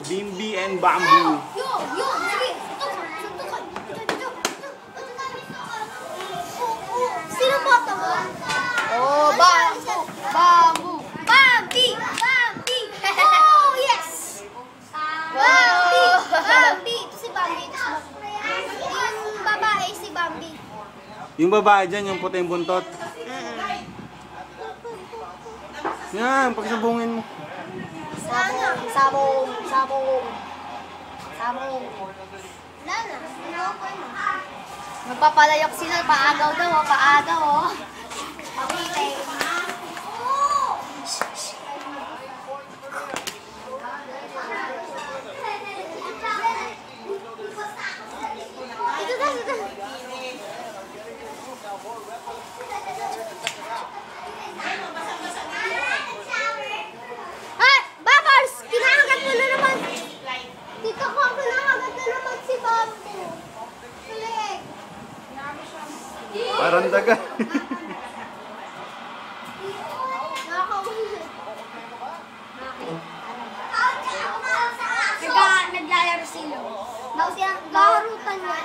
Bimbi and Bamboo. Sige. Sino po ito? Oh, Bamboo. Bambi! Oh, yes! Bambi! Ito si Bambi. Yung babae, si Bambi. Yung babae dyan, yung puting buntot. Yan, pagsabungin mo. Sabong. Lana. Magpapalayok sila, paagaw daw, paagaw. Okay. Ito. Ay, Bakars! Kinakagat mo na naman. Dito ko, kinakagat na naman si Bamboo. Kulik. Parang daga. Naglalaro sila. Larutan niya.